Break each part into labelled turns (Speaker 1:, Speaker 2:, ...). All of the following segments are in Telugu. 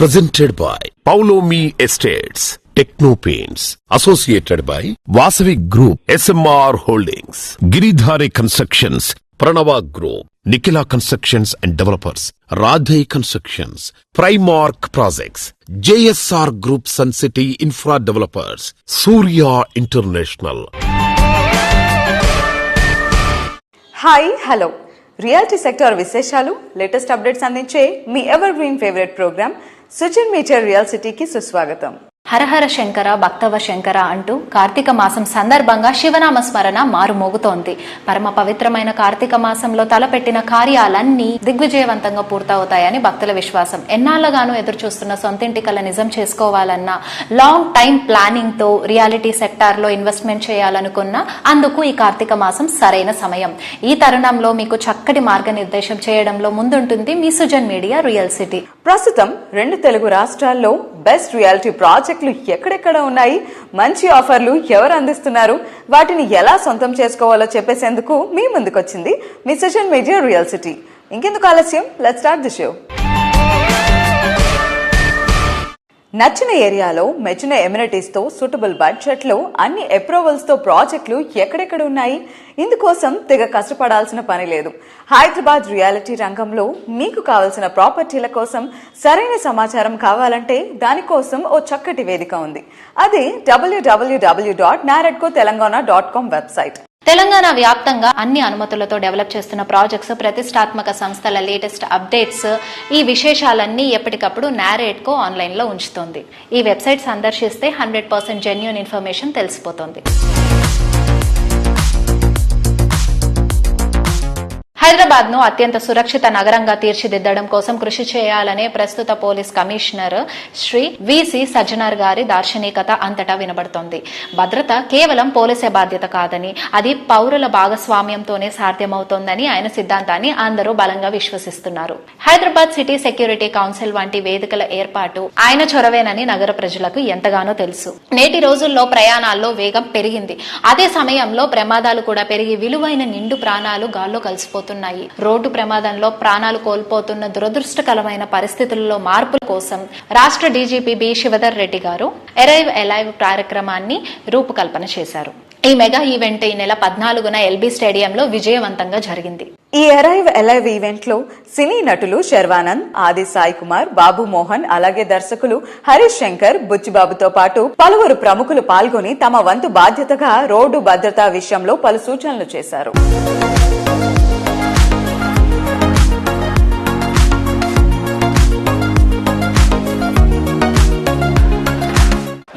Speaker 1: Presented by Paulomi Estates, Techno Paints, associated by Vasavi Group, SMR Holdings, Giridhari Constructions, Pranava Group, Nikhila Constructions and Developers, Radhe Constructions, Primark Projects, JSR Group, Sun City Infra Developers, Surya International.
Speaker 2: Hi hello reality sector విశేషాలు లేటెస్ట్ అప్డేట్స్ అందించే మీ ఎవర్ గ్రీన్ ఫేవరెట్ ప్రోగ్రామ్ సుచిన్ మీటర్ రియల్ సిటీకి సుస్వాగతం.
Speaker 3: హరహర శంకర భక్తవ శంకర అంటూ కార్తీక మాసం సందర్భంగా శివనామ స్మరణ మారుమోగుతోంది. పరమ పవిత్రమైన కార్తీక మాసంలో తలపెట్టిన కార్యాలన్నీ దిగ్విజయవంతంగా పూర్తవుతాయని భక్తుల విశ్వాసం. ఎన్నాళ్లగానూ ఎదురు చూస్తున్న సొంతింటి కల నిజం చేసుకోవాలన్న లాంగ్ టైం ప్లానింగ్ తో రియాలిటీ సెక్టార్ లో ఇన్వెస్ట్మెంట్ చేయాలనుకున్నా అందుకు ఈ కార్తీక మాసం సరైన సమయం. ఈ తరుణంలో మీకు చక్కటి మార్గనిర్దేశం చేయడంలో ముందుంటుంది మీ సుజన్ మీడియా రియల్ సిటీ.
Speaker 2: ప్రస్తుతం 2 తెలుగు రాష్ట్రాల్లో బెస్ట్ రియాలిటీ ప్రాజెక్టులు ఎక్కడెక్కడ ఉన్నాయి, మంచి ఆఫర్లు ఎవరు అందిస్తున్నారు, వాటిని ఎలా సొంతం చేసుకోవాలో చెప్పేసేందుకు మీ ముందుకొచ్చింది మీ సుజన్ మీడియా రియల్ సిటీ. ఇంకెందుకు ఆలస్యం, లెట్స్ స్టార్ట్ ది షో. నచ్చిన ఏరియాలో మెచ్చిన ఎమ్యూనిటీస్ తో సూటబుల్ బడ్జెట్ లో అన్ని అప్రూవల్స్ తో ప్రాజెక్టులు ఎక్కడెక్కడ ఉన్నాయి. ఇందుకోసం తెగ కష్టపడాల్సిన పని లేదు. హైదరాబాద్ రియాలిటీ రంగంలో మీకు కావలసిన ప్రాపర్టీల కోసం సరైన సమాచారం కావాలంటే దానికోసం ఓ చక్కటి వేదిక ఉంది. అది www.naredcotelangana.com వెబ్సైట్.
Speaker 3: తెలంగాణ వ్యాప్తంగా అన్ని అనుమతులతో డెవలప్ చేస్తున్న ప్రాజెక్ట్స్, ప్రతిష్టాత్మక సంస్థల లేటెస్ట్ అప్డేట్స్, ఈ విశేషాలన్నీ ఎప్పటికప్పుడు నారేడ్కో ఆన్లైన్ లో ఉంచుతోంది. ఈ వెబ్సైట్ సందర్శిస్తే 100% జెన్యూన్ ఇన్ఫర్మేషన్ తెలిసిపోతుంది. హైదరాబాద్ ను అత్యంత సురక్షిత నగరంగా తీర్చిదిద్దడం కోసం కృషి చేయాలనే ప్రస్తుత పోలీస్ కమిషనర్ శ్రీ విసి సజ్జనార్ గారి దార్శనికత అంతటా వినబడుతోంది. భద్రత కేవలం పోలీసే బాధ్యత కాదని, అది పౌరుల భాగస్వామ్యంతోనే సాధ్యమవుతోందని ఆయన సిద్ధాంతాన్ని అందరూ బలంగా విశ్వసిస్తున్నారు. హైదరాబాద్ సిటీ సెక్యూరిటీ కౌన్సిల్ వంటి వేదికల ఏర్పాటు ఆయన చొరవేనని నగర ప్రజలకు ఎంతగానో తెలుసు. నేటి రోజుల్లో ప్రయాణాల్లో వేగం పెరిగింది. అదే సమయంలో ప్రమాదాలు కూడా పెరిగి విలువైన నిండు ప్రాణాలు గాల్లో కలిసిపోతున్నాయి. రోడ్డు ప్రమాదంలో ప్రాణాలు కోల్పోతున్న దురదృష్టకరమైన పరిస్థితుల్లో మార్పుల కోసం రాష్ట్ర డీజీపీ బి శివధర్ రెడ్డి గారు అరైవ్ అలైవ్ కార్యక్రమాన్ని రూపకల్పన చేశారు. ఈ మెగా ఈవెంట్ ఈ నెల 14న ఎల్బీ స్టేడియంలో విజయవంతంగా జరిగింది.
Speaker 2: ఈ అరైవ్ అలైవ్ ఈవెంట్ లో సినీ నటులు శర్వానంద్, ఆది సాయి కుమార్, బాబు మోహన్, అలాగే దర్శకులు హరీష్ శంకర్, బుచ్చిబాబుతో పాటు పలువురు ప్రముఖులు పాల్గొని తమ వంతు బాధ్యతగా రోడ్డు భద్రతా విషయంలో పలు సూచనలు చేశారు.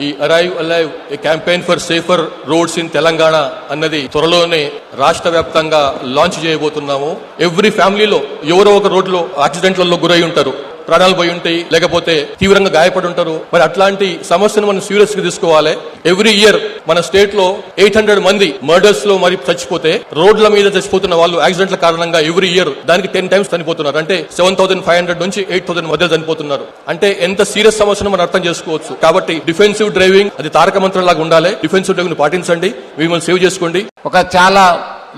Speaker 4: ఈ arrive alive A campaign for safer roads in Telangana అన్నది త్వరలోనే రాష్ట్ర వ్యాప్తంగా లాంచ్ చేయబోతున్నాము. ఎవ్రీ ఫ్యామిలీలో ఎవరో ఒక రోడ్లో యాక్సిడెంట్లలో గురై ఉంటారు, ప్రాణాలు పోయి ఉంటాయి, లేకపోతే తీవ్రంగా గాయపడి ఉంటారు. మరి అట్లాంటి సమస్యను మనం సీరియస్ గా తీసుకోవాలి. ఎవ్రీ ఇయర్ మన స్టేట్ లో 800 మంది మర్డర్స్ లో మరి చచ్చిపోతే, రోడ్ల మీద చచ్చిపోతున్న వాళ్ళు యాక్సిడెంట్ల కారణంగా ఎవ్రీ ఇయర్ దానికి 10 times చనిపోతున్నారు. అంటే 7,500 నుంచి 8,000 మధ్య చనిపోతున్నారు. అంటే ఎంత సీరియస్ సమస్యను మనం అర్థం చేసుకోవచ్చు. కాబట్టి డిఫెన్సివ్ డ్రైవింగ్ అది తారక మంత్రం లాగా ఉండాలి. డిఫెన్సివ్ డ్రైవింగ్ పాటించండి, మిమ్మల్ని సేవ్ చేసుకోండి.
Speaker 5: ఒక చాలా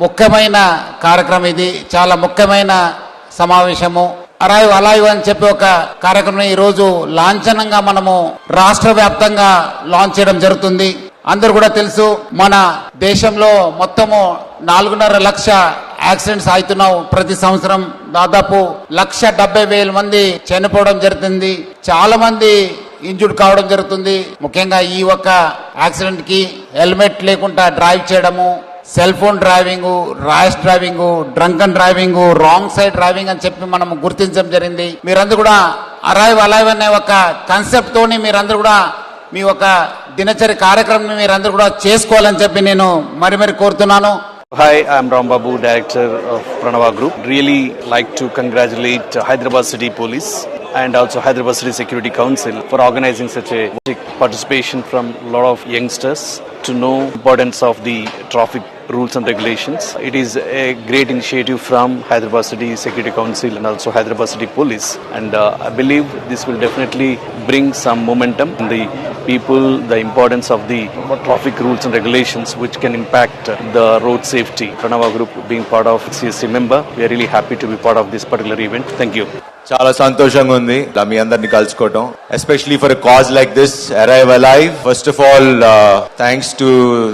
Speaker 5: ముఖ్యమైన కార్యక్రమం ఇది, చాలా ముఖ్యమైన సమావేశము. అరైవ్ అలైవ్ అని చెప్పి ఒక కార్యక్రమం ఈ రోజు లాంఛనంగా మనము రాష్ట్ర వ్యాప్తంగా లాంచ్ చేయడం జరుగుతుంది. అందరూ కూడా తెలుసు, మన దేశంలో మొత్తము 4.5 లక్ష యాక్సిడెంట్స్ అవుతున్నావు ప్రతి సంవత్సరం. దాదాపు 1,70,000 మంది చనిపోవడం జరుగుతుంది, చాలా మంది ఇంజూర్డ్ కావడం జరుగుతుంది. ముఖ్యంగా ఈ ఒక్క యాక్సిడెంట్ కి హెల్మెట్ లేకుండా డ్రైవ్ చేయడము, cell phone driving, rash driving, drunken driving, wrong side driving అని చెప్పి మనం గుర్తించడం జరిగింది. మీరందరూ కూడా అరైవ్ అలైవ్ అనే ఒక కాన్సెప్ట్ తోని మీరందరూ కూడా మీ ఒక దినచర్య కార్యక్రమం మీరందరూ కూడా చేసుకోవాలని చెప్పి నేను మరి కోరుతున్నాను.
Speaker 6: Hi, I'm Ram Babu, Director of Pranava Group. Really like to congratulate Hyderabad City Police and also Hyderabad City Security Council for organizing such a participation from a lot of youngsters to know importance of the traffic rules and regulations. It is a great initiative from Hyderabad City Security Council and also Hyderabad City Police, and I believe this will definitely bring some momentum in the people, the importance of the traffic rules and regulations which can impact the road safety. Pranava Group being part of CSC member, we are really happy to be part of this particular event. Thank you.
Speaker 7: చాలా సంతోషంగా ఉంది మీ అందరిని కలుసుకోవటం, especially for a cause like this, arrive alive. First of all thanks to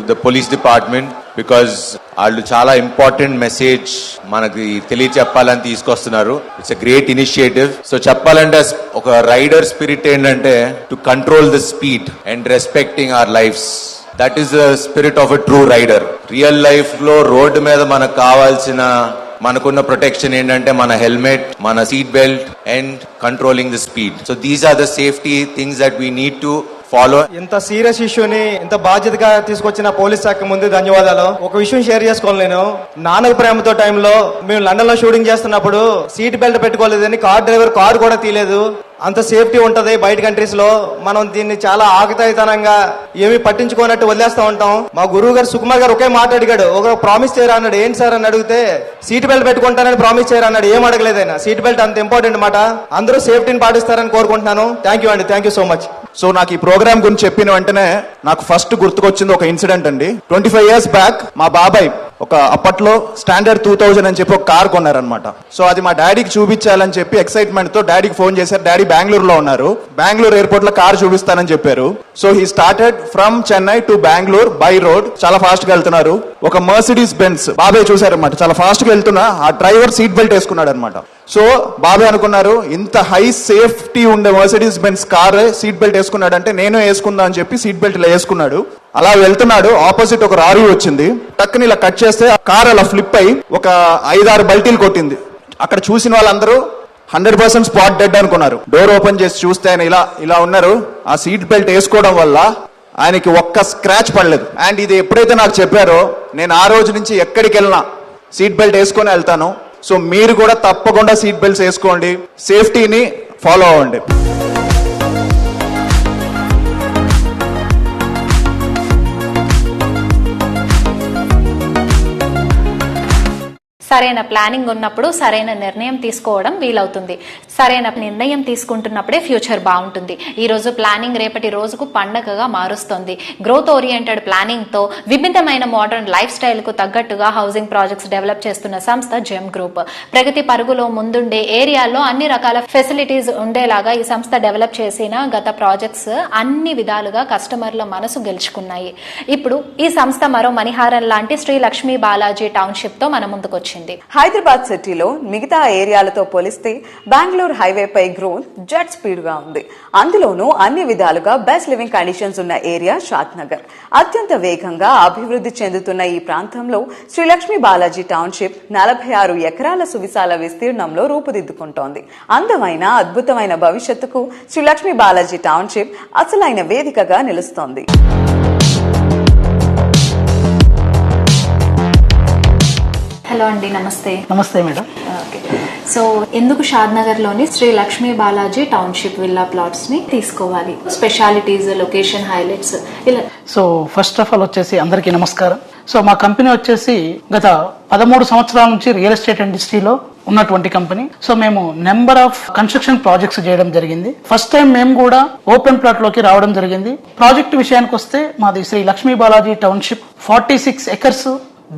Speaker 7: the police department, because వాళ్ళు చాలా ఇంపార్టెంట్ మెసేజ్ మనకి తెలియచెప్పాలని తీసుకొస్తున్నారు. It's a great initiative. So చెప్పాలంటే ఒక రైడర్ స్పిరిట్ ఏంటంటే to control the speed and respecting our lives. That is the spirit of a true rider. Real life లో రోడ్డు మీద మనకు కావాల్సిన మనకున్న ప్రొటెక్షన్ ఏంటంటే మన హెల్మెట్, మన seat belt and controlling the speed. So these are the safety things that we need to follow.
Speaker 8: ఇంత సీరియస్ ఇష్యూని ఇంత బాధ్యతగా తీసుకొచ్చిన పోలీస్ శాఖ ముందు ధన్యవాదాలు. ఒక విషయం షేర్ చేసుకోవాలి. నేను నాన్నకు ప్రేమతో టైంలో మేము లండన్ లో షూటింగ్ చేస్తున్నప్పుడు సీట్ బెల్ట్ పెట్టుకోలేదని కార్ డ్రైవర్ కారు కూడా తీయలేదు. అంత సేఫ్టీ ఉంటది బయట కంట్రీస్ లో. మనం దీన్ని చాలా ఆగతాయితనంగా ఏమి పట్టించుకోనట్టు వదిలేస్తా ఉంటాం. మా గురువు గారు సుకుమార్ గారు ఒకే మాట అడిగాడు, ఒక ప్రామిస్ చేయరా అన్నాడు. ఏంటి సార్ అని అడిగితే సీట్ బెల్ట్ పెట్టుకుంటానని ప్రామిస్ చేయరా అన్నాడు. ఏం అడగలేదు ఆయన. సీట్ బెల్ట్ అంత ఇంపార్టెంట్ మాట. అందరూ సేఫ్టీని పాటిస్తారని కోరుకుంటున్నాను. థ్యాంక్ యూ అండి, thank you so much.
Speaker 9: So నాకు ఈ ప్రోగ్రామ్ గురించి చెప్పిన వెంటనే నాకు ఫస్ట్ గుర్తుకొచ్చింది ఒక ఇన్సిడెంట్ అండి. 25 years బ్యాక్ మా బాబాయ్ ఒక అప్పట్లో స్టాండర్డ్ 2000 అని చెప్పి ఒక కార్ కొన్నారనమాట. సో అది మా డాడీకి చూపించాలని చెప్పి ఎక్సైట్మెంట్ తో డాడీకి ఫోన్ చేశారు. డాడీ బెంగళూరులో ఉన్నారు. బెంగళూరు ఎయిర్పోర్ట్ లో కార్ చూపిస్తానని చెప్పారు. So he started from Chennai to Bengaluru by road. చాలా ఫాస్ట్ గా వెళ్తున్నారు. ఒక మర్సిడీస్ బెన్స్ బాబాయ్ చూసారనమాట. చాలా ఫాస్ట్ గా వెళ్తున్నా ఆ డ్రైవర్ సీట్ బెల్ట్ వేసుకున్నాడు అనమాట. సో బాబాయ్ అనుకున్నారు, ఇంత హై సేఫ్టీ ఉండే Mercedes Benz car seat belt వేసుకున్నాడు అంటే నేను వేసుకుందా అని చెప్పి సీట్ బెల్ట్ ఇలా వేసుకున్నాడు. అలా వెళ్తున్నాడు. ఆపోజిట్ ఒక లారీ వచ్చింది. టక్కుని ఇలా కట్ చేస్తే కార్ అలా ఫ్లిప్ అయి ఒక 5-6 బల్టీలు కొట్టింది. అక్కడ చూసిన వాళ్ళందరూ 100% స్పాట్ డెడ్ అనుకున్నారు. డోర్ ఓపెన్ చేసి చూస్తే ఆయన ఇలా ఉన్నారు. ఆ సీట్ బెల్ట్ వేసుకోవడం వల్ల ఆయనకి ఒక్క స్క్రాచ్ పడలేదు. అండ్ ఇది ఎప్పుడైతే నాకు చెప్పారో నేను ఆ రోజు నుంచి ఎక్కడికి వెళ్ళినా సీట్ బెల్ట్ వేసుకొని వెళ్తాను. సో మీరు కూడా తప్పకుండా సీట్ బెల్ట్స్ వేసుకోండి, సేఫ్టీని ఫాలో అవ్వండి.
Speaker 3: సరైన ప్లానింగ్ ఉన్నప్పుడు సరైన నిర్ణయం తీసుకోవడం వీలవుతుంది. సరైన నిర్ణయం తీసుకుంటున్నప్పుడే ఫ్యూచర్ బాగుంటుంది. ఈ రోజు ప్లానింగ్ రేపటి రోజుకు పండగగా మారుస్తుంది. గ్రోత్ ఓరియంటెడ్ ప్లానింగ్ తో విభిన్నమైన మోడర్న్ లైఫ్ స్టైల్ కు తగ్గట్టుగా హౌసింగ్ ప్రాజెక్ట్స్ డెవలప్ చేస్తున్న సంస్థ జెమ్ గ్రూప్. ప్రగతి పరుగులో ముందుండే ఏరియాల్లో అన్ని రకాల ఫెసిలిటీస్ ఉండేలాగా ఈ సంస్థ డెవలప్ చేసిన గత ప్రాజెక్ట్స్ అన్ని విధాలుగా కస్టమర్ల మనసు గెలుచుకున్నాయి. ఇప్పుడు ఈ సంస్థ మరో మణిహారం లాంటి శ్రీ లక్ష్మీ బాలాజీ టౌన్షిప్ తో మన ముందుకొచ్చింది.
Speaker 2: హైదరాబాద్ సిటీలో మిగతా ఏరియాలతో పోలిస్తే బెంగళూరు హైవేపై గ్రోత్ జెట్ స్పీడ్ గా ఉంది. అందులోనూ అన్ని విధాలుగా బెస్ట్ లివింగ్ కండిషన్స్ ఉన్న ఏరియా షాద్ నగర్. అత్యంత వేగంగా అభివృద్ధి చెందుతున్న ఈ ప్రాంతంలో శ్రీలక్ష్మీ బాలాజీ టౌన్షిప్ 46 ఎకరాల సువిశాల విస్తీర్ణంలో రూపుదిద్దుకుంటోంది. అందమైన అద్భుతమైన భవిష్యత్తుకు శ్రీలక్ష్మీ బాలాజీ టౌన్షిప్ అసలైన వేదికగా నిలుస్తోంది.
Speaker 3: హలో అండి, నమస్తే.
Speaker 10: నమస్తే మేడం.
Speaker 3: సో ఎందుకు షాద్ నగర్ లోని Shri Lakshmi Balaji township villa plots ని తీసుకోవాలి? స్పెషాలిటీస్, లొకేషన్ హైలైట్స్ ఇలా.
Speaker 10: సో ఫస్ట్ ఆఫ్ ఆల్ వచ్చేసి అందరికీ నమస్కారం. సో మా కంపెనీ వచ్చేసి గత 13 సంవత్సరాల నుంచి రియల్ ఎస్టేట్ ఇండస్ట్రీలో ఉన్నటువంటి కంపెనీ. సో మేము నెంబర్ ఆఫ్ కన్స్ట్రక్షన్ ప్రాజెక్ట్స్ చేయడం జరిగింది. ఫస్ట్ టైం మేము కూడా ఓపెన్ ప్లాట్ లోకి రావడం జరిగింది. ప్రాజెక్ట్ విషయానికి వస్తే మాది Shri Lakshmi Balaji township 46 acres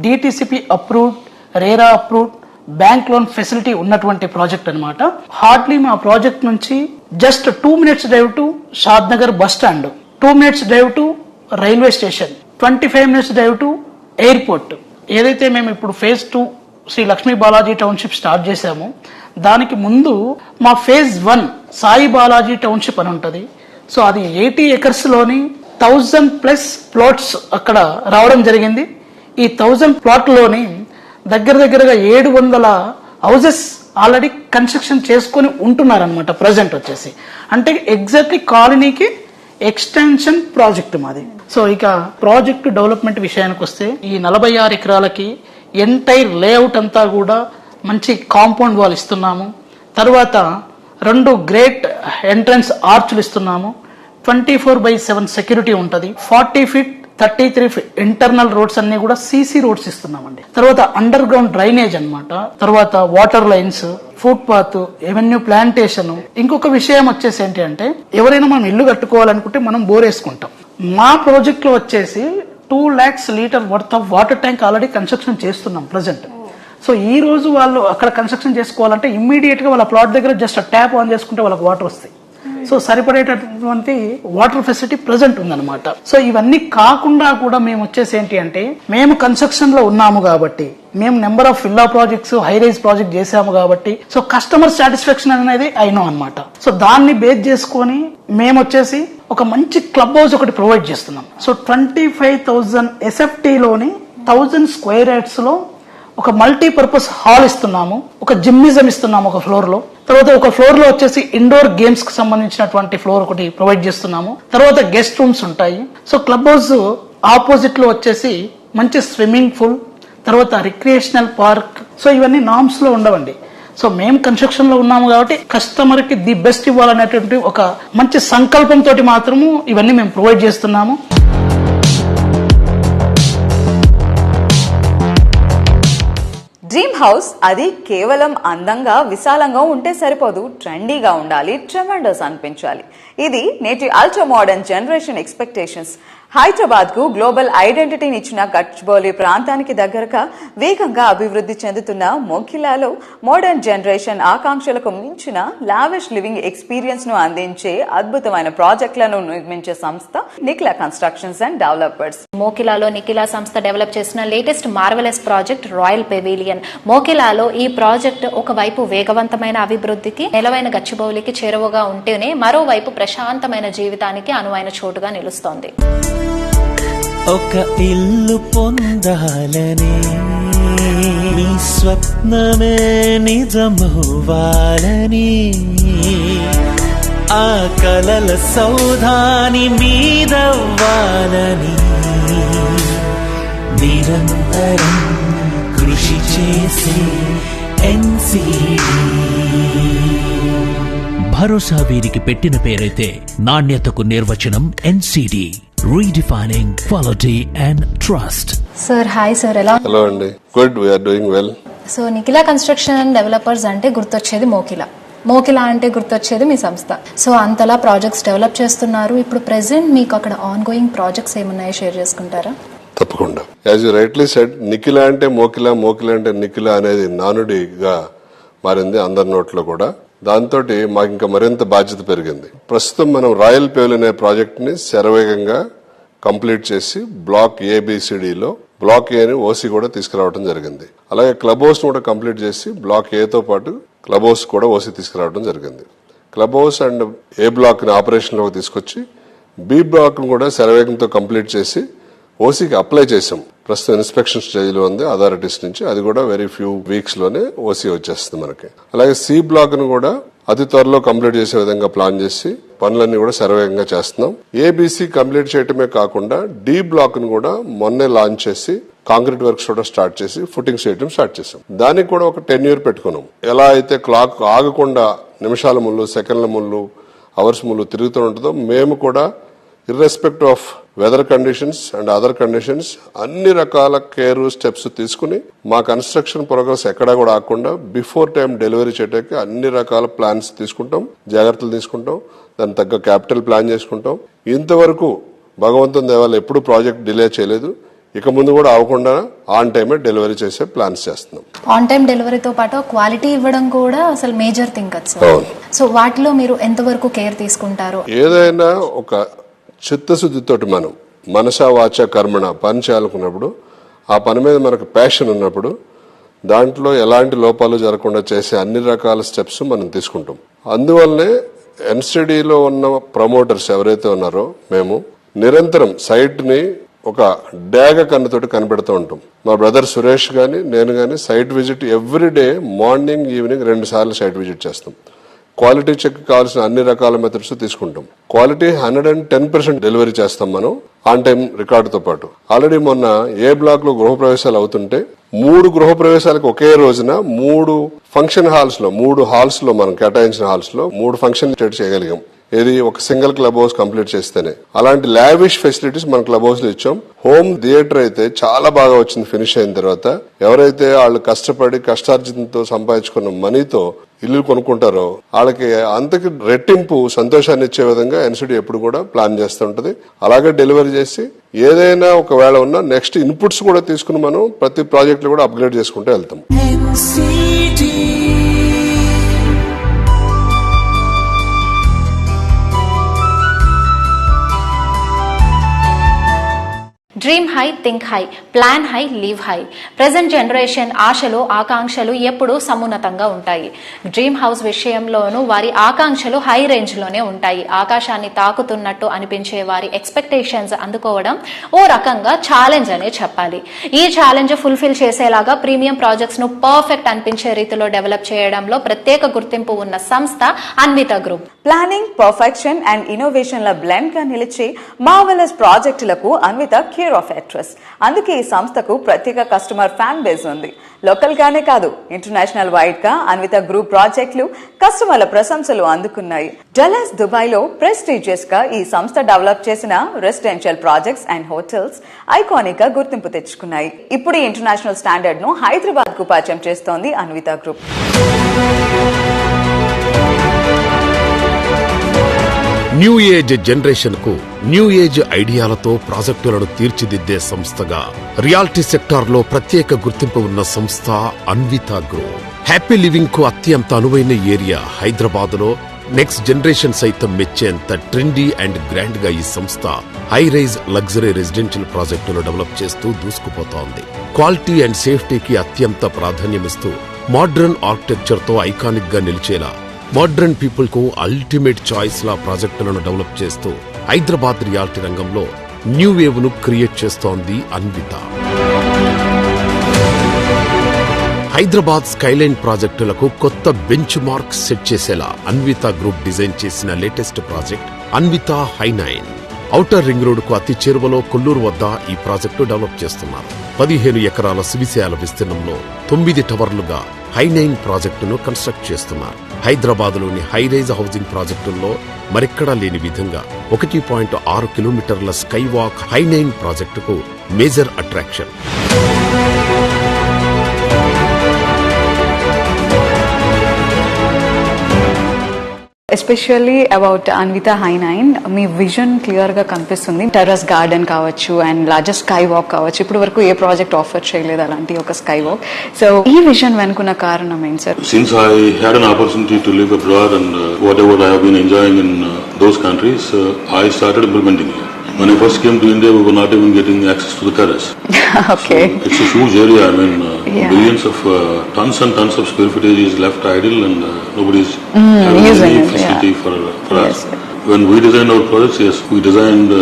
Speaker 10: DTCP approved, RERA approved, bank loan facility ఉన్నటువంటి ప్రాజెక్ట్ అన్నమాట. హార్డ్లీ మా ప్రాజెక్ట్ నుంచి just 2 minutes drive to Shadnagar bus stand, 2 minutes drive to railway station, 25 minutes drive to airport. ఏదైతే మేము ఇప్పుడు phase 2 Shri Lakshmi Balaji township start చేశామో దానికి ముందు మా phase 1 సాయి బాలాజీ టౌన్షిప్ అని ఉంటది. సో అది 80 acres లోని 1000+ ప్లాట్స్ అక్కడ రావడం జరిగింది. ఈ 1000 ప్లాట్ లోని దగ్గరగా 700 హౌసెస్ ఆల్రెడీ కన్స్ట్రక్షన్ చేసుకుని ఉంటున్నారనమాట ప్రజెంట్ వచ్చేసి. అంటే ఎగ్జాక్ట్లీ కాలనీకి ఎక్స్టెన్షన్ ప్రాజెక్ట్ మాది. సో ఇక ప్రాజెక్ట్ డెవలప్మెంట్ విషయానికి వస్తే ఈ 46 ఎకరాలకి ఎంటైర్ లేఅవుట్ అంతా కూడా మంచి కాంపౌండ్ వాల్ ఇస్తున్నాము. తర్వాత 2 గ్రేట్ ఎంట్రన్స్ ఆర్చ్లు ఇస్తున్నాము. 24/7 సెక్యూరిటీ ఉంటుంది. 40 feet 33 feet ఇంటర్నల్ రోడ్స్ అన్ని కూడా CC రోడ్స్ ఇస్తున్నామండి. తర్వాత అండర్ గ్రౌండ్ డ్రైనేజ్ అన్నమాట. తర్వాత water lines, foot path, avenue plantation. ఇంకొక విషయం వచ్చేసి ఏంటి అంటే ఎవరైనా మనం ఇల్లు కట్టుకోవాలనుకుంటే మనం బోర్ వేసుకుంటాం. మా ప్రాజెక్ట్ లో వచ్చేసి 2 lakhs litre worth of water tank already construction చేస్తున్నాం ప్రజెంట్. సో ఈ రోజు వాళ్ళు అక్కడ కన్స్ట్రక్షన్ చేసుకోవాలంటే ఇమ్మీడియట్ గా వాళ్ళ ప్లాట్ దగ్గర జస్ట్ ట్యాప్ ఆన్ చేసుకుంటే వాళ్ళకి వాటర్ వస్తాయి. సో సరిపడేటటువంటి వాటర్ ఫెసిలిటీ ప్రెసెంట్ ఉందన్నమాట. సో ఇవన్నీ కాకుండా కూడా మేము వచ్చేసి ఏంటి అంటే, మేము కన్స్ట్రక్షన్ లో ఉన్నాము కాబట్టి, మేము number of villa projects, high rise project చేసాము కాబట్టి, సో కస్టమర్ సాటిస్ఫాక్షన్ అనేది అయినా అనమాట. సో దాన్ని బేస్ చేసుకొని మేము వచ్చేసి ఒక మంచి క్లబ్ హౌస్ ఒకటి ప్రొవైడ్ చేస్తున్నాం. సో 25,000 SFT లోని 1000 స్క్వేర్ యార్డ్స్ లో ఒక మల్టీపర్పస్ హాల్ ఇస్తున్నాము, ఒక జిమ్నిజం ఇస్తున్నాము ఒక ఫ్లోర్ లో. తర్వాత ఒక ఫ్లోర్ లో వచ్చేసి ఇండోర్ గేమ్స్ కి సంబంధించినటువంటి ఫ్లోర్ ఒకటి ప్రొవైడ్ చేస్తున్నాము. తర్వాత గెస్ట్ రూమ్స్ ఉంటాయి. సో క్లబ్ హౌస్ ఆపోజిట్ లో వచ్చేసి మంచి స్విమ్మింగ్ పూల్, తర్వాత రిక్రియేషనల్ పార్క్. సో ఇవన్నీ నామ్స్ లో ఉండవండి. సో మేము కన్స్ట్రక్షన్ లో ఉన్నాము కాబట్టి కస్టమర్ కి ది బెస్ట్ ఇవ్వాలనేటువంటి ఒక మంచి సంకల్పంతో మాత్రము ఇవన్నీ మేము ప్రొవైడ్ చేస్తున్నాము.
Speaker 2: డ్రీమ్ హౌస్ అది కేవలం అందంగా విశాలంగా ఉంటే సరిపోదు, ట్రెండీగా ఉండాలి, ట్రెమెండస్ అనిపించాలి. ఇది నేటి ultra modern generation expectations. Hyderabad కు గ్లోబల్ ఐడెంటిటీని ఇచ్చిన గచ్చిబౌలి ప్రాంతానికి దగ్గరగా వేగంగా అభివృద్ధి చెందుతున్న మోకిలాలో మోడర్న్ జనరేషన్ ఆకాంక్షలకు మించిన లావిష్ లివింగ్ ఎక్స్పీరియన్స్ ను అందించే అద్భుతమైన ప్రాజెక్టులను నిర్మించే సంస్థ నిఖిలా కన్స్ట్రక్షన్స్ అండ్ డెవలపర్స్.
Speaker 3: మోకిలాలో నిఖిలా సంస్థ డెవలప్ చేసిన latest marvellous project royal pavilion. మోకిలాలో ఈ ప్రాజెక్ట్ ఒకవైపు వేగవంతమైన అభివృద్ధికి, నెలవైన గచ్చిబౌలికి చేరువగా ఉంటేనే మరోవైపు ప్రశాంతమైన జీవితానికి అనువైన చోటుగా నిలుస్తోంది.
Speaker 11: ఒక ఇల్లు పొందాలని, నీ స్వప్నమే నిజమవ్వాలని, ఆ కలల సౌధాని మీదవ్వాలని నిరంతరం కృషి చేసే NCD. భరోసా వీరికి పెట్టిన పేరైతే నాణ్యతకు నిర్వచనం NCD. Redefining quality and trust.
Speaker 3: Sir hi sir, ఎలా?
Speaker 12: హలో అండి, good, we are doing well.
Speaker 3: So Nikhila construction and developers అంటే గుర్తొచ్చేది మోకిలా అంటే గుర్తొచ్చేది మీ సంస్థ. సో అంతలా ప్రాజెక్ట్స్ డెవలప్ చేస్తున్నారు. ఇప్పుడు ప్రెసెంట్ మీకు అక్కడ ఆన్ గోయింగ్ ప్రాజెక్ట్స్ ఏమున్నాయో షేర్ చేసుకుంటారా?
Speaker 12: తప్పకుండా. As you rightly said, Nikhila అంటే మోకిలా, మోకిలా అంటే నిఖిలా అనేది నానుడిగా మారింది అందరి నోట్లో కూడా. దాంతో మాకు ఇంకా మరింత బాధ్యత పెరిగింది. ప్రస్తుతం మనం రాయల్ పెవిలియన్ అనే ప్రాజెక్ట్ ని శరవేగంగా కంప్లీట్ చేసి బ్లాక్ ABCDలో బ్లాక్ Aని OC కూడా తీసుకురావడం జరిగింది. అలాగే క్లబ్ హౌస్ కూడా కంప్లీట్ చేసి బ్లాక్ Aతో పాటు క్లబ్ హౌస్ కూడా OC తీసుకురావడం జరిగింది. Club house and A block ని ఆపరేషన్ లోకి తీసుకొచ్చి B బ్లాక్ ను కూడా శరవేగంతో కంప్లీట్ చేసి OCకి అప్లై చేసాం. ప్రస్తుతం ఇన్స్పెక్షన్ స్టేజ్ లో ఉంది అథారిటీస్ నుంచి. అది కూడా వెరీ ఫ్యూ వీక్స్ లోనే OC వచ్చేస్తుంది మనకి. అలాగే C బ్లాక్ ను కూడా అతి త్వరలో కంప్లీట్ చేసే విధంగా ప్లాన్ చేసి పనులన్నీ కూడా శరవేగంగా చేస్తున్నాం. ABC కంప్లీట్ చేయటమే కాకుండా D బ్లాక్ ను కూడా మొన్నే లాంచ్ చేసి కాంక్రీట్ వర్క్స్ కూడా స్టార్ట్ చేసి ఫుటింగ్స్ చేయడం స్టార్ట్ చేసాం. దానికి కూడా ఒక 10 year పెట్టుకున్నాం. ఎలా అయితే క్లాక్ ఆగకుండా నిమిషాల ముళ్ళు, సెకండ్ల ముళ్ళు, అవర్స్ ముళ్ళు తిరుగుతూ ఉంటుందో, మేము కూడా irrespective of weather conditions and other conditions అన్ని రకాల కేర్ స్టెప్స్ తీసుకుని మా కన్స్ట్రక్షన్ ప్రోగ్రెస్ ఎక్కడా కూడా ఆగకుండా బిఫోర్ టైం డెలివరీ చేయడానికి అన్ని రకాల ప్లాన్స్ తీసుకుంటాం, జాగ్రత్తలు తీసుకుంటాం. దానికి తగ్గ క్యాపిటల్ ప్లాన్ చేసుకుంటాం. ఇంతవరకు భగవంతుని దేవాల ఎప్పుడు ప్రాజెక్ట్ డిలే చేయలేదు. ఇక ముందు కూడా అవ్వకుండా ఆన్ టైమే డెలివరీ చేసే ప్లాన్స్ చేస్తున్నాం.
Speaker 3: ఆన్ టైం డెలివరీతో పాటు క్వాలిటీ ఇవ్వడం కూడా అసలు మేజర్ థింగ్ కదా సార్. సో వాటిలో మీరు ఎంతవరకు కేర్ తీసుకుంటారు?
Speaker 12: ఏదైనా ఒక చిత్తశుద్ధితోటి మనం మనసా వాచ కర్మణ పని చేయాలనుకున్నప్పుడు, ఆ పని మీద మనకు ప్యాషన్ ఉన్నప్పుడు, దాంట్లో ఎలాంటి లోపాలు జరగకుండా చేసే అన్ని రకాల స్టెప్స్ మనం తీసుకుంటాం. అందువల్లనే NCDలో ఉన్న ప్రమోటర్స్ ఎవరైతే ఉన్నారో మేము నిరంతరం సైట్ ని ఒక డాగ కన్నుతోటి కనిపెడుతూ ఉంటాం. మా బ్రదర్ సురేష్ గాని నేను గాని site visit every day morning evening 2 సార్లు సైట్ విజిట్ చేస్తాం. క్వాలిటీ చెక్ కావాల్సిన అన్ని రకాల మెథడ్స్ తీసుకుంటాం. క్వాలిటీ 110% డెలివరీ చేస్తాం మనం ఆన్ టైం రికార్డుతో పాటు. ఆల్రెడీ మొన్న A బ్లాక్ లో గృహప్రవేశాలు అవుతుంటే 3 గృహప్రవేశాలకు ఒకే రోజున 3 ఫంక్షన్ హాల్స్ లో 3 హాల్స్ లో మనం కేటాయించిన హాల్స్ లో 3 ఫంక్షన్ చేయగలిగాం. ఏది ఒక సింగిల్ క్లబ్ హౌస్ కంప్లీట్ చేస్తేనే. అలాంటి లావిష్ ఫెసిలిటీస్ మన క్లబ్ హౌస్ లో ఇచ్చాం. హోమ్ థియేటర్ అయితే చాలా బాగా వచ్చింది. ఫినిష్ అయిన తర్వాత ఎవరైతే వాళ్ళు కష్టపడి కష్టార్జితంతో సంపాదించుకున్న మనీతో ఇల్లు కొనుక్కుంటారో వాళ్ళకి అంతకి రెట్టింపు సంతోషాన్ని ఇచ్చే విధంగా ఎన్సిడి ఎప్పుడు కూడా ప్లాన్ చేస్తూ ఉంటది. అలాగే డెలివరీ చేసి ఏదైనా ఒకవేళ ఉన్నా నెక్స్ట్ ఇన్పుట్స్ కూడా తీసుకుని మనం ప్రతి ప్రాజెక్ట్ లో కూడా అప్గ్రేడ్ చేసుకుంటూ వెళ్తాం.
Speaker 3: Dream high, think high, plan high, leave high. Present generation ఆశలు ఆకాంక్షలు ఎప్పుడూ సమున్నతంగా ఉంటాయి. డ్రీమ్ హౌస్ విషయంలోనూ వారి ఆకాంక్షలు హై రేంజ్ లోనే ఉంటాయి. ఆకాశాన్ని తాకుతున్నట్టు అనిపించే వారి ఎక్స్పెక్టేషన్స్ అందుకోవడం ఓ రకంగా ఛాలెంజ్ అనే చెప్పాలి. ఈ ఛాలెంజ్ ఫుల్ఫిల్ చేసేలాగా ప్రీమియం ప్రాజెక్ట్స్ ను పర్ఫెక్ట్ అనిపించే రీతిలో డెవలప్ చేయడంలో ప్రత్యేక గుర్తింపు ఉన్న సంస్థ Anvita group.
Speaker 2: Planning, perfection and ఇన్నోవేషన్ల బ్లెండ్ గా నిలిచి మార్వెలస్ ప్రాజెక్టులకు అన్విత కేర్ ఆఫ్ యాక్ట్రెస్. అందుకే ఈ సంస్థకు ప్రత్యేక కస్టమర్ ఫ్యాన్ బేస్ ఉంది. లోకల్ గానే కాదు, ఇంటర్నేషనల్ వైడ్ గా అన్విత గ్రూప్ ప్రాజెక్టులు కస్టమర్ల ప్రశంసలు అందుకున్నాయి. డల్లాస్, దుబాయ్ లో ప్రెస్టీజియస్ గా ఈ సంస్థ డెవలప్ చేసిన residential projects and hotels iconic గా గుర్తింపు తెచ్చుకున్నాయి. ఇప్పుడు ఈ ఇంటర్నేషనల్ స్టాండర్డ్ ను హైదరాబాద్ కు పరిచయం చేస్తోంది Anvita group.
Speaker 1: New age generation కు న్యూ ఏజ్ ఐడియాలతో ప్రాజెక్టులను తీర్చిదిద్దే సంస్థగా రియాలిటీ సెక్టార్ లో ప్రత్యేక గుర్తింపు ఉన్న సంస్థ అన్విత గ్రూప్. హ్యాపీ లివింగ్ కు అత్యంత అనువైన ఏరియా హైదరాబాద్ లో నెక్స్ట్ జనరేషన్ సైతం మెచ్చేంత ట్రెండీ అండ్ గ్రాండ్ గా ఈ సంస్థ హై రైజ్ లగ్జరీ రెసిడెన్షియల్ ప్రాజెక్టులు డెవలప్ చేస్తూ దూసుకుపోతోంది. క్వాలిటీ అండ్ సేఫ్టీకి అత్యంత ప్రాధాన్యమిస్తూ మోడ్రన్ ఆర్కిటెక్చర్ తో ఐకానిక్ గా నిలిచేలా మోడ్రన్ పీపుల్ కు అల్టిమేట్ చాయిస్ లా ప్రాజెక్టులను డెవలప్ చేస్తూ హైదరాబాద్ రియాలిటీ రంగంలో న్యూ వేవ్ ను క్రియేట్ చేస్తోంది అన్విత. హైదరాబాద్ స్కైలైన్ ప్రాజెక్టులకు కొత్త బెంచ్ మార్క్ సెట్ చేసేలా అన్విత గ్రూప్ డిజైన్ చేసిన లేటెస్ట్ ప్రాజెక్ట్ అన్విత హై9. ఔటర్ రింగ్ రోడ్ కు అతి చేరువలో కొల్లూరు వద్ద ఈ ప్రాజెక్టు డెవలప్ చేస్తున్నారు. 15 ఎకరాల సువిశాల విస్తీర్ణంలో 9 టవర్లుగా హై9 ప్రాజెక్టును కన్స్ట్రక్ట్ చేస్తున్నారు. హైదరాబాద్ లోని హైరైజ్ హౌసింగ్ ప్రాజెక్టుల్లో మరెక్కడా లేని విధంగా 1.6 కిలోమీటర్ల స్కై వాక్ హై9 ప్రాజెక్టుకు major attraction.
Speaker 2: Especially about Anvita హై9 మీ విజన్ క్లియర్ గా కనిపిస్తుంది. టెర్రస్ గార్డెన్ కావచ్చు అండ్ లార్జెస్ట్ స్కై వాక్ కావచ్చు. ఇప్పటి వరకు ఏ ప్రాజెక్ట్ ఆఫర్ చేయలేదు అలాంటి ఒక స్కై వాక్. సో ఈ విజన్ వెనుకున్న కారణం ఏంటి sir?
Speaker 13: Since I had an opportunity to live abroad and whatever I have been enjoying in those countries, I started implementing it. When I first came to India, we were not even getting access to the terrace.
Speaker 2: Okay.
Speaker 13: So it's a huge area. I mean, billions of tons and tons of square footage is left idle, and nobody is having any facility for us. When we designed our projects, yes, we designed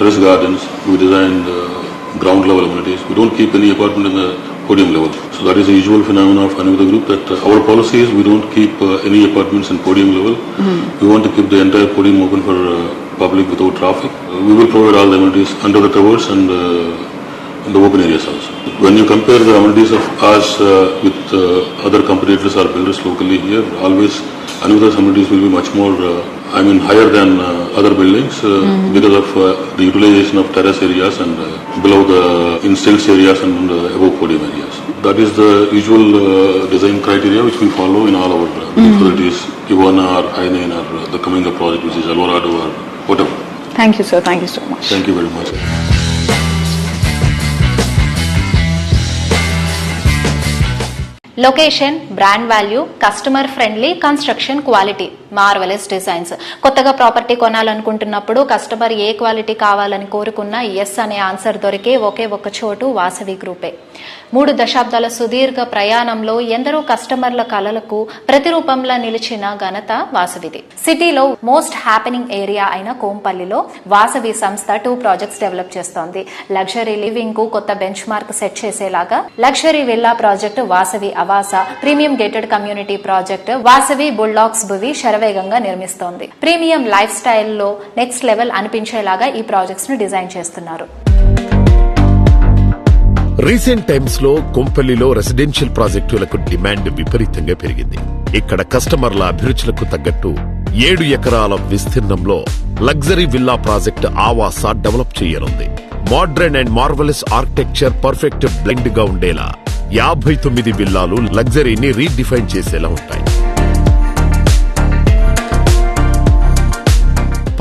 Speaker 13: terrace gardens, we designed ground level amenities. We don't keep any apartment in the podium level. So that is the usual phenomenon of Anvita Group, that our policy is we don't keep any apartments in podium level. We want to keep the entire podium open for public without traffic. We will provide all the amenities under the towers and in the open areas also. When you compare the amenities of us with other competitors or builders locally here, always Anvita's amenities will be much more, higher than other buildings because of the utilization of terrace areas and below the in-stilts areas and above podium areas. That is the usual design criteria which we follow in all our whether it is Ivana or I9 or the coming up project which is Alvarado or whatever.
Speaker 2: Thank you, sir. Thank you so much.
Speaker 13: Thank you very much.
Speaker 3: Location, brand value, customer friendly, construction quality, marvellous designs. కొత్తగా ప్రాపర్టీ కొనాలనుకుంటున్నప్పుడు కస్టమర్ ఏ క్వాలిటీ కావాలని కోరుకున్నా ఎస్ అనే ఆన్సర్ దొరికే ఒకే ఒక చోటు వాసవి గ్రూపే. 3 దశాబ్దాల సుదీర్ఘ ప్రయాణంలో ఎందరో కస్టమర్ల కలలకు ప్రతిరూపంలా నిలిచిన ఘనత వాసవిది. సిటీలో మోస్ట్ హ్యాపెనింగ్ ఏరియా అయిన కోంపల్లిలో వాసవి సంస్థ 2 ప్రాజెక్ట్స్ డెవలప్ చేస్తోంది. లగ్జరీ లివింగ్ కు కొత్త బెంచ్ మార్క్ సెట్ చేసేలాగా luxury villa project Vasavi Avasa, premium gated community project Vasavi బుల్డాగ్స్ భువి శరవేగంగా నిర్మిస్తోంది. ప్రీమియం లైఫ్ స్టైల్లో నెక్స్ట్ లెవెల్ అనిపించేలాగా ఈ ప్రాజెక్ట్స్ ను డిజైన్ చేస్తున్నారు.
Speaker 1: రీసెంట్ టైమ్స్ లో కొంపల్లిలో రెసిడెన్షియల్ ప్రాజెక్టులకు డిమాండ్ విపరీతంగా పెరిగింది. ఇక్కడ కస్టమర్ల అభిరుచులకు తగ్గట్టు 7 ఎకరాల విస్తీర్ణంలో లగ్జరీ విల్లా ప్రాజెక్ట్ ఆవాస డెవలప్ చేయనుంది. Modern and marvellous architecture perfect blend గా ఉండేలా 59 విల్లాలు లగ్జరీని రీడిఫైన్ చేసేలా ఉంటాయి.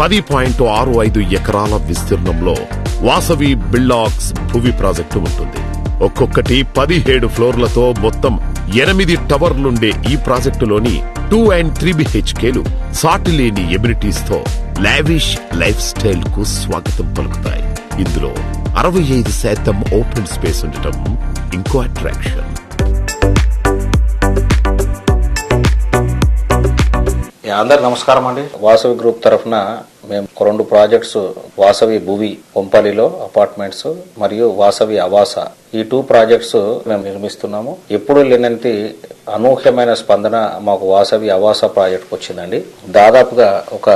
Speaker 1: 10.65 ఎకరాల విస్తీర్ణంలో వాసవి బిల్డాక్స్ భువి ప్రాజెక్టు ఉంటుంది. ఒక్కొక్కటి 17 ఫ్లోర్లతో మొత్తం 8 టవర్లుండే ఈ ప్రాజెక్టులోని 2 and 3 BHKలు సాటిలేని ఎమ్యూనిటీస్ తో లావిష్ లైఫ్ స్టైల్ కు స్వాగతం పలుకుతాయి. ఇందులో 65% ఓపెన్ స్పేస్ ఉండటం ఇంకో అట్రాక్షన్.
Speaker 14: అందరు నమస్కారం అండి. వాసవి గ్రూప్ తరఫున మేము 2 ప్రాజెక్ట్స్, వాసవి భువి కొంపల్లిలో అపార్ట్మెంట్స్ మరియు వాసవి అవాస, ఈ 2 ప్రాజెక్ట్స్ మేము నిర్మిస్తున్నాము. ఎప్పుడు లేనంత అనూహ్యమైన స్పందన మాకు వాసవి అవాస ప్రాజెక్ట్ వచ్చిందండి. దాదాపుగా ఒక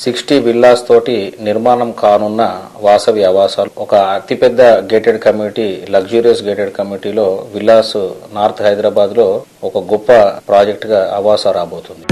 Speaker 14: 60 విల్లాస్ తోటి నిర్మాణం కానున్న వాసవి అవాస ఒక అతిపెద్ద గేటెడ్ కమ్యూనిటీ, లగ్జూరియస్ గేటెడ్ కమ్యూనిటీలో విల్లాస్ నార్త్ హైదరాబాద్ లో ఒక గొప్ప ప్రాజెక్ట్ గా అవాస రాబోతుంది.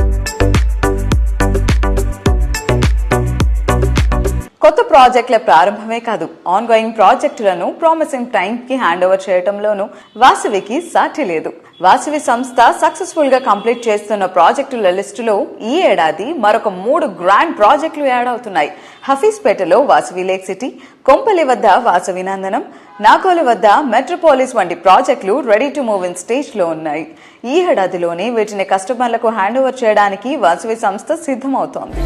Speaker 2: కొత్త ప్రాజెక్టుల ప్రారంభమే కాదు, ఆన్ గోయింగ్ ప్రాజెక్టులను ప్రామిసింగ్ టైం కి హ్యాండ్ ఓవర్ చేయడంలోనూ వాసవికి సాటి లేదు. వాసవి సంస్థ సక్సెస్ఫుల్ గా కంప్లీట్ చేస్తున్న ప్రాజెక్టుల లిస్టులో ఈ ఏడాది మరొక 3 గ్రాండ్ ప్రాజెక్టులు యాడ్ అవుతున్నాయి. హఫీజ్పేటలో వాసవి లేక్ సిటీ, కొంపల్లి వద్ద వాసవి నందనం, నాగోలు వద్ద మెట్రోపోలిస్ వంటి ప్రాజెక్టులు ready to move in stage లో ఉన్నాయి. ఈ ఏడాదిలోనే వీటిని కస్టమర్లకు హ్యాండ్ ఓవర్ చేయడానికి వాసవి సంస్థ సిద్ధమవుతోంది.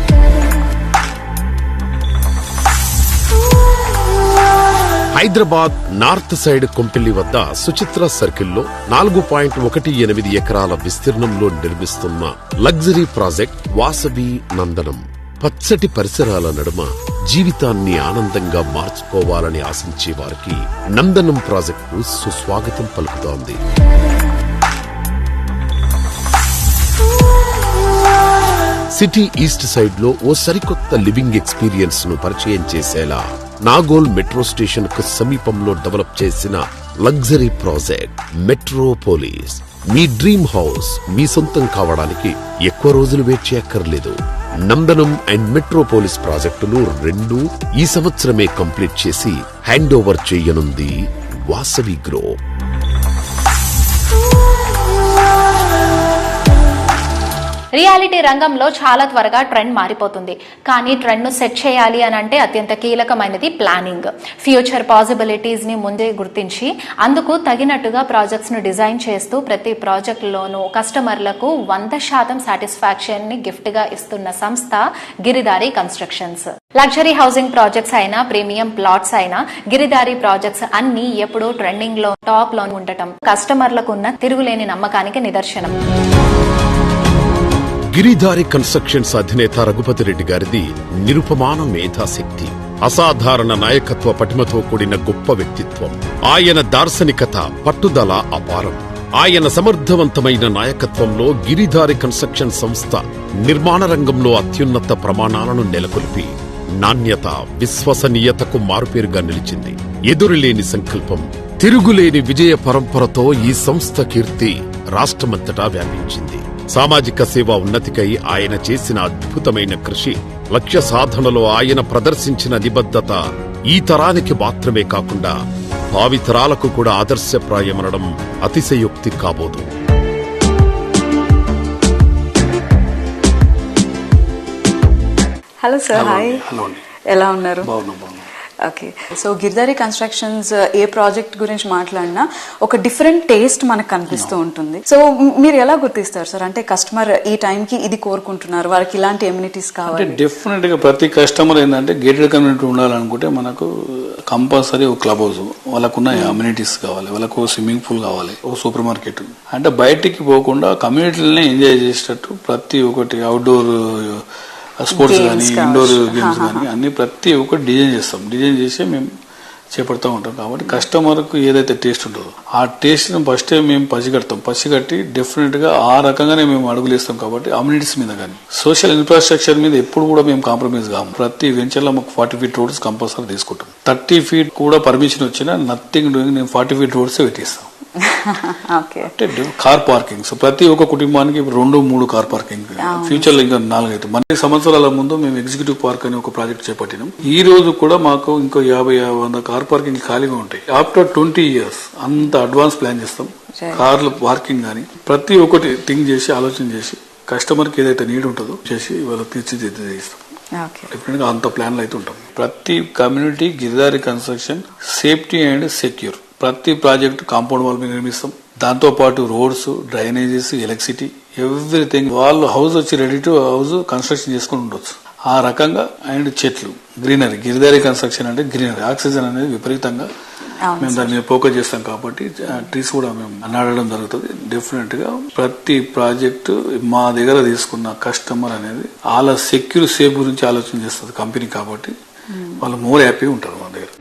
Speaker 1: హైదరాబాద్ నార్త్ సైడ్ కొంపల్లి వద్ద సుచిత్ర సర్కిల్లో 4.18 ఎకరాల విస్తీర్ణంలో నిర్మిస్తున్న లగ్జరీ ప్రాజెక్ట్ వాసవి నందనం. పచ్చటి పరిసరాల నడుమ జీవితాన్ని ఆనందంగా మార్చుకోవాలని ఆశించే వారికి నందనం ప్రాజెక్టు సుస్వాగతం పలుకుతోంది. సిటీ ఈస్ట్ సైడ్ లో ఓ సరికొత్త లివింగ్ ఎక్స్పీరియన్స్ ను పరిచయం చేసేలా నాగోల్ మెట్రో స్టేషన్ కు సమీపంలో డెవలప్ చేసిన లగ్జరీ ప్రాజెక్ట్ మెట్రోపోలిస్. మీ డ్రీమ్ హౌస్ మీ సొంతం కావడానికి ఎక్కువ రోజులు వెయిట్ చేయక్కర్లేదు. నందనం అండ్ మెట్రోపోలిస్ ప్రాజెక్టులు 2 ఈ సంవత్సరమే కంప్లీట్ చేసి హ్యాండ్ ఓవర్ చేయనుంది వాసవి గ్రూప్.
Speaker 3: రియాలిటీ రంగంలో చాలా త్వరగా ట్రెండ్ మారిపోతుంది. కానీ ట్రెండ్ ను సెట్ చేయాలి అని అంటే అత్యంత కీలకమైనది ప్లానింగ్. ఫ్యూచర్ పాసిబిలిటీస్ ని ముందే గుర్తించి అందుకు తగినట్టుగా ప్రాజెక్ట్స్ ను డిజైన్ చేస్తూ ప్రతి ప్రాజెక్ట్ లోనూ కస్టమర్లకు 100% సాటిస్ఫాక్షన్ ని గిఫ్ట్ గా ఇస్తున్న సంస్థ Giridhari constructions. Luxury housing projects అయినా, ప్రీమియం ప్లాట్స్ అయినా, గిరిదారి ప్రాజెక్ట్స్ అన్ని ఎప్పుడూ ట్రెండింగ్ లో టాప్ లో ఉండటం కస్టమర్లకు ఉన్న తిరుగులేని నమ్మకానికి నిదర్శనం.
Speaker 1: గిరిధారి కన్స్ట్రక్షన్స్ అధినేత రఘుపతి రెడ్డి గారిది నిరుపమాన మేధాశక్తి, అసాధారణ నాయకత్వ పటిమతో కూడిన గొప్ప వ్యక్తిత్వం. ఆయన దార్శనికత, పట్టుదల అపారం. ఆయన సమర్థవంతమైన నాయకత్వంలో గిరిధారి కన్స్ట్రక్షన్ సంస్థ నిర్మాణ రంగంలో అత్యున్నత ప్రమాణాలను నెలకొల్పి నాణ్యత, విశ్వసనీయతకు మారుపేరుగా నిలిచింది. ఎదురులేని సంకల్పం, తిరుగులేని విజయ పరంపరతో ఈ సంస్థ కీర్తి రాష్ట్రమంతటా వ్యాపించింది. సామాజిక సేవ ఉన్నతికై ఆయన చేసిన అద్భుతమైన కృషి, లక్ష్య సాధనలో ఆయన ప్రదర్శించిన నిబద్ధత ఈ తరానికి మాత్రమే కాకుండా భావితరాలకు కూడా ఆదర్శప్రాయమనడం అతిశయోక్తి కాబోదు.
Speaker 2: హలో సార్, హాయ్, ఎలా ఉన్నారు? ఓకే, సో గిరిదారి కన్స్ట్రక్షన్స్ ఏ ప్రాజెక్ట్ గురించి మాట్లాడినా ఒక డిఫరెంట్ టేస్ట్ మనకు కనిపిస్తూ ఉంటుంది. సో మీరు ఎలా గుర్తిస్తారు సార్? అంటే కస్టమర్ ఈ టైంకి ఇది కోరుకుంటున్నారు, వారికి ఇలాంటి ఎమ్యూనిటీస్ కావాలి.
Speaker 15: డెఫినెట్ గా ప్రతి కస్టమర్ ఏంటంటే గేటెడ్ కమ్యూనిటీ ఉండాలనుకుంటే మనకు కంపల్సరీ ఒక క్లబ్ హౌస్, వాళ్ళకున్న అమ్యూనిటీస్ కావాలి, వాళ్ళకు స్విమ్మింగ్ పూల్ కావాలి, ఒక సూపర్ మార్కెట్. అంటే బయటికి పోకుండా కమ్యూనిటీలనే ఎంజాయ్ చేసేటట్టు ప్రతి ఒక్కటి అవుట్డోర్ స్పోర్ట్స్ కానీ, ఇండోర్ గేమ్స్ కానీ అన్ని ప్రతి ఒక్కటి డిజైన్ చేస్తాం. డిజైన్ చేసి మేము చేపడుతూ ఉంటాం. కాబట్టి కస్టమర్కు ఏదైతే టేస్ట్ ఉంటుందో ఆ టేస్ట్ని ఫస్టే మేము పసిగడతాం. పసిగట్టి డెఫినెట్ గా ఆ రకంగానే మేము అడుగులు ఇస్తాం. కాబట్టి అమ్యూనిటీస్ మీద కానీ, సోషల్ ఇన్ఫ్రాస్ట్రక్చర్ మీద ఎప్పుడు కూడా మేము కాంప్రమైజ్ కాము. ప్రతి వెంచర్లో మాకు 40 feet రోడ్స్ కంపల్సరీ తీసుకుంటాం. 30 feet కూడా పర్మిషన్ వచ్చినా నథింగ్ డూయింగ్, నేను 40 feet రోడ్స్ పెట్టిస్తాం. అంటే కార్ పార్కింగ్. సో ప్రతి ఒక్క కుటుంబానికి 2-3 కార్ పార్కింగ్, ఫ్యూచర్ లో ఇంకా 4 అవుతుంది. 10 సంవత్సరాల ముందు మేము ఎగ్జిక్యూటివ్ పార్క్ అని ఒక ప్రాజెక్ట్ చేపట్టినాం. ఈ రోజు కూడా మాకు ఇంకో 50-100 కార్ పార్కింగ్ ఖాళీగా ఉంటాయి. ఆఫ్టర్ 20 years అంత అడ్వాన్స్ ప్లాన్ చేస్తాం. కార్లు పార్కింగ్ కానీ ప్రతి ఒక్కటి థింక్ చేసి ఆలోచన చేసి కస్టమర్ కి ఏదైతే నీడ్ ఉంటుందో చేసి వాళ్ళు తీర్చిదిద్దేస్తాం. డిఫరెంట్ గా అంత ప్లాన్లు అయితే ఉంటాం. ప్రతి community Giridhari construction safety and secure ప్రతి ప్రాజెక్ట్ కాంపౌండ్ వాల్ మీద నిర్మిస్తాం. దాంతో పాటు రోడ్స్, డ్రైనేజెస్, ఎలక్ట్రిసిటీ, ఎవ్రీథింగ్. వాళ్ళు హౌస్ వచ్చి రెడీ టు హౌస్ కన్స్ట్రక్షన్ చేసుకుని ఉండొచ్చు. ఆ రకంగా అండ్ చెట్లు, గ్రీనరీ. గిరిదారి కన్స్ట్రక్షన్ అంటే గ్రీనరీ, ఆక్సిజన్ అనేది విపరీతంగా మేము దాని మీద ఫోకస్ చేస్తాం కాబట్టి ట్రీస్ కూడా మేము నాటడం జరుగుతుంది. డెఫినెట్ గా ప్రతి ప్రాజెక్టు మా దగ్గర తీసుకున్న కస్టమర్ అనేది వాళ్ళ సెక్యూర్ సేఫ్ గురించి ఆలోచన చేస్తుంది కంపెనీ కాబట్టి వాళ్ళు మోర్ హ్యాపీ ఉంటారు మా దగ్గర.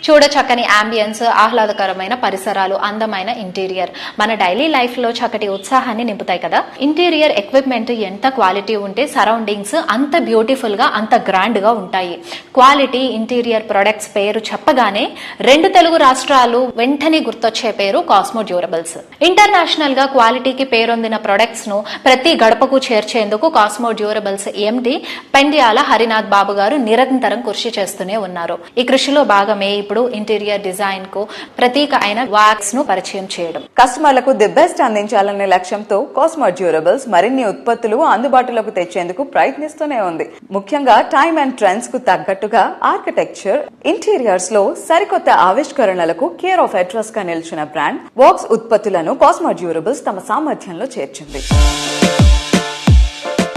Speaker 3: చూడ చక్కని అంబియన్స్, ఆహ్లాదకరమైన పరిసరాలు, అందమైన ఇంటీరియర్ మన డైలీ లైఫ్ లో చక్కటి ఉత్సాహాన్ని నింపుతాయి కదా. ఇంటీరియర్ ఎక్విప్మెంట్ ఎంత క్వాలిటీ ఉంటే సరౌండింగ్స్ అంత బ్యూటిఫుల్ గా, అంత గ్రాండ్ గా ఉంటాయి. క్వాలిటీ ఇంటీరియర్ ప్రొడక్ట్స్ పేరు చెప్పగానే 2 తెలుగు రాష్ట్రాలు వెంటనే గుర్తొచ్చే పేరు కాస్మో డ్యూరబుల్స్. ఇంటర్నేషనల్ గా క్వాలిటీకి పేరొందిన ప్రొడక్ట్స్ ను ప్రతి గడపకు చేర్చేందుకు కాస్మో డ్యూరబుల్స్ ఎండి పెండ్యాల హరినాథ్ బాబు గారు నిరంతరం కృషి చేస్తూనే ఉన్నారు. ఈ కృషిలో భాగమే ఇప్పుడు ఇంటీరియర్ డిజైన్ కు ప్రతీక అయిన వాక్స్ ను పరిచయం చేయడం.
Speaker 2: కస్టమర్లకు ది బెస్ట్ అందించాలనే లక్ష్యంతో కాస్మో డ్యూరబుల్స్ మరిన్ని ఉత్పత్తులు అందుబాటులోకి తెచ్చేందుకు ప్రయత్నిస్తూనే ఉంది. ముఖ్యంగా టైమ్ అండ్ ట్రెండ్స్ కు తగ్గట్టుగా ఆర్కిటెక్చర్, ఇంటీరియర్స్ లో సరికొత్త ఆవిష్కరణలకు కేర్ ఆఫ్ అడ్రస్ గా నిలిచిన బ్రాండ్ వాక్స్ ఉత్పత్తులను కాస్మో డ్యూరబుల్స్ తమ సామర్థ్యంలో చేర్చింది.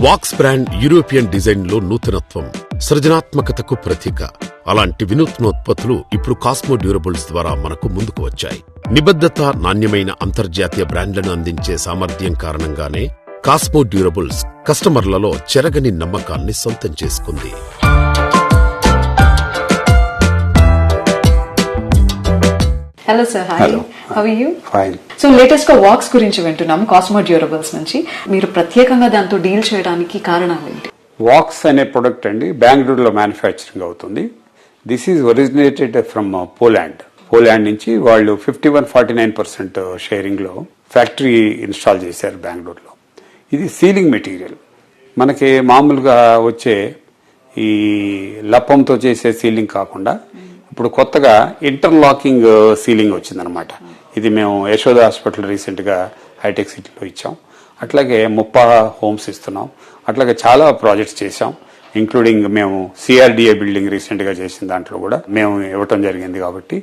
Speaker 1: వాక్స్ బ్రాండ్ యూరోపియన్ డిజైన్ లో నూతనత్వం, సృజనాత్మకతకు ప్రతీక. అలాంటి వినూత్నోత్పత్తులు ఇప్పుడు కాస్మో డ్యూరబుల్స్ ద్వారా మనకు ముందుకు వచ్చాయి. నిబద్ధత, నాణ్యమైన అంతర్జాతీయ బ్రాండ్లను అందించే సామర్థ్యం కారణంగానే కాస్మో డ్యూరబుల్స్ కస్టమర్లలో చెరగని నమ్మకాన్ని సొంతం చేసుకుంది.
Speaker 2: Hello sir, hi, how are you?
Speaker 16: Fine.
Speaker 2: So latest గా వాక్స్ గురించి వింటున్నాం కాస్మో డ్యూరబుల్స్ నుంచి. మీరు ప్రత్యేకంగా దాంతో డీల్ చేయడానికి కారణాలు ఏంటి?
Speaker 16: వాక్స్ అనే ప్రొడక్ట్ అండి బెంగళూరులో మ్యానుఫ్యాక్చరింగ్ అవుతుంది. This is originated from Poland నుంచి వాళ్ళు 51-49% షేరింగ్ లో ఫ్యాక్టరీ ఇన్స్టాల్ చేశారు బెంగళూరులో. ఇది సీలింగ్ మెటీరియల్. మనకి మామూలుగా వచ్చే ఈ లప్పంతో చేసే సీలింగ్ కాకుండా ఇప్పుడు కొత్తగా ఇంటర్లాకింగ్ సీలింగ్ వచ్చిందనమాట. ఇది మేము యశోద హాస్పిటల్ రీసెంట్ గా హైటెక్ సిటీలో ఇచ్చాం. అట్లాగే ముప్పా హోమ్స్ ఇస్తున్నాం. అట్లాగే చాలా ప్రాజెక్ట్స్ చేశాం. ఇంక్లూడింగ్ మేము సిఆర్డిఏ బిల్డింగ్ రీసెంట్ గా చేసిన దాంట్లో కూడా మేము ఇవ్వటం జరిగింది. కాబట్టి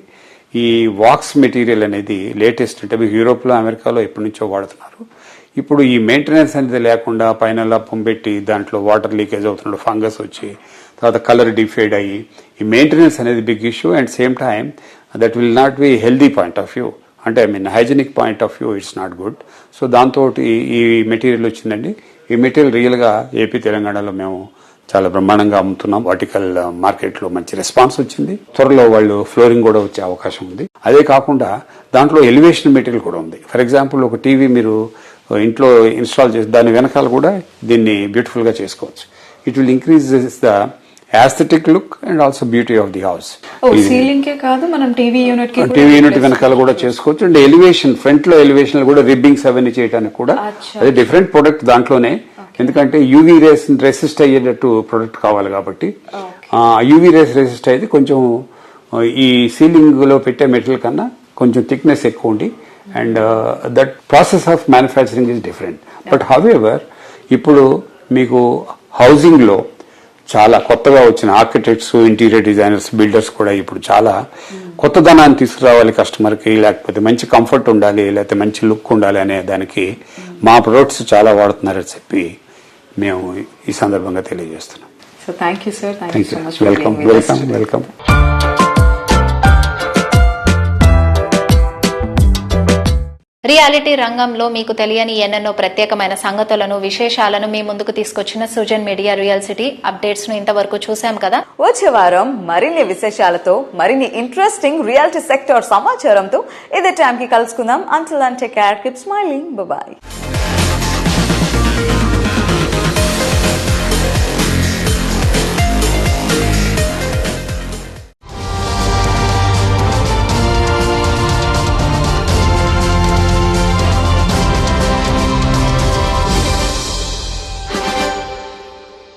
Speaker 16: ఈ వాక్స్ మెటీరియల్ అనేది లేటెస్ట్. అంటే మీకు యూరోప్ లో, అమెరికాలో ఎప్పటి నుంచో వాడుతున్నారు. ఇప్పుడు ఈ మెయింటెనెన్స్ అనేది లేకుండా పైన లప్పం పెట్టి దాంట్లో వాటర్ లీకేజ్ అవుతున్నప్పుడు ఫంగస్ వచ్చి తర్వాత కలర్ డిఫేడ్ అయ్యి ఈ మెయింటెనెన్స్ అనేది big issue. And same time that will not be healthy point of view, అంటే I mean hygienic point of view it's not good. So దాంతో ఈ మెటీరియల్ వచ్చిందండి. ఈ మెటీరియల్ రియల్ గా ఏపీ, తెలంగాణలో మేము చాలా బ్రహ్మాండంగా అమ్ముతున్నాం. వర్టికల్ మార్కెట్ లో మంచి రెస్పాన్స్ వచ్చింది. త్వరలో వాళ్ళు ఫ్లోరింగ్ కూడా వచ్చే అవకాశం ఉంది. అదే కాకుండా దాంట్లో ఎలివేషన్ మెటీరియల్ కూడా ఉంది. ఫర్ ఎగ్జాంపుల్ ఒక టీవీ మీరు ఇంట్లో ఇన్స్టాల్ చేసి దాని వెనకాల కూడా దీన్ని బ్యూటిఫుల్ గా చేసుకోవచ్చు. It will increase the aesthetic look and also beauty of the house.
Speaker 2: Ceiling కే కాదు, మనం టీవీ
Speaker 16: యూనిట్ వెనకాల కూడా చేసుకోవచ్చు. అండ్ ఎలివేషన్, ఫ్రంట్ లో ఎలివేషన్ కూడా రిబ్బింగ్స్ అవన్నీ చేయడానికి కూడా అది డిఫరెంట్ ప్రొడక్ట్ దాంట్లోనే. ఎందుకంటే యూవీ రేస్ రెసిస్ట్ అయ్యేటట్టు ప్రొడక్ట్ కావాలి కాబట్టి యూవీ రేస్ రెసిస్ట్ అయితే కొంచెం ఈ సీలింగ్ లో పెట్టే మెటీరియల్ కన్నా కొంచెం థిక్నెస్ ఎక్కువ ఉండి and that process of manufacturing is different. But however ఇప్పుడు మీకు హౌసింగ్ లో చాలా కొత్తగా వచ్చిన ఆర్కిటెక్ట్స్, ఇంటీరియర్ డిజైనర్స్, బిల్డర్స్ కూడా ఇప్పుడు చాలా కొత్తదనాన్ని తీసుకురావాలి కస్టమర్ కి, లేకపోతే మంచి కంఫర్ట్ ఉండాలి, లేకపోతే మంచి లుక్ ఉండాలి అనే దానికి మా ప్రొడక్ట్స్ చాలా వాడుతున్నారని చెప్పి మేము ఈ సందర్భంగా తెలియజేస్తున్నాం.
Speaker 2: So thank you sir.
Speaker 16: Welcome.
Speaker 3: Reality రంగంలో మీకు తెలియని ఎన్నెన్నో ప్రత్యేకమైన సంగతులను, విశేషాలను మీ ముందుకు తీసుకొచ్చిన Sujan media real city updates ను ఇంతవరకు చూసాం కదా.
Speaker 2: వచ్చే వారం మరిన్ని విశేషాలతో, మరిన్ని ఇంట్రెస్టింగ్ రియాలిటీ సెక్టర్ సమాచారంతో ఇదే టైం కి కలుసుకుందాం. Until then take care, keep smiling, bye by.